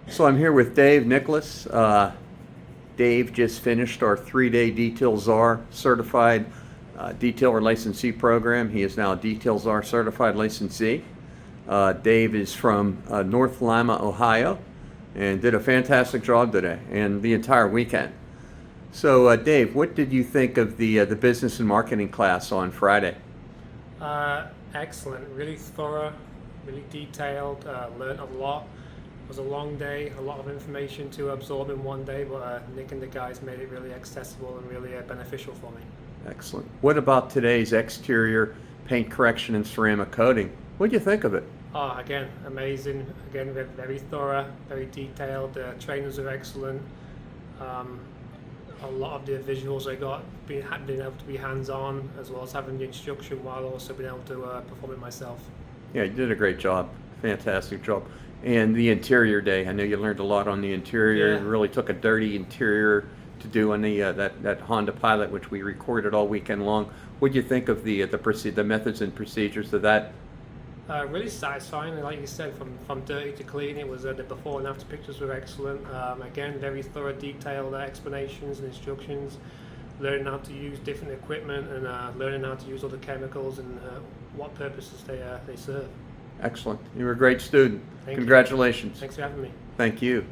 So I'm here with Dave Nicholas. Dave just finished our 3-day Detail Czar certified detailer licensee program. He is now a Detail Czar certified licensee. Dave is from North Lima, Ohio, and did a fantastic job today and the entire weekend. So, Dave, what did you think of the business and marketing class on Friday? Excellent, really thorough, really detailed, learned a lot. It was a long day, a lot of information to absorb in one day, but Nick and the guys made it really accessible and really beneficial for me. Excellent. What about today's exterior paint correction and ceramic coating? What did you think of it? Again, amazing. Again, very thorough, very detailed. The trainers are excellent. A lot of the visuals I got, being able to be hands-on, as well as having the instruction while also being able to perform it myself. Yeah, you did a great job. Fantastic job. And the interior day, I know you learned a lot on the interior. Yeah. You really took a dirty interior to do on the that Honda Pilot, which we recorded all weekend long. What do you think of the methods and procedures of that? Really satisfying, and like you said, from dirty to clean, it was the before and after pictures were excellent. Again, very thorough, detailed explanations and instructions, learning how to use different equipment and learning how to use all the chemicals and what purposes they serve. Excellent. You were a great student. Thank you. Congratulations. Thanks for having me. Thank you.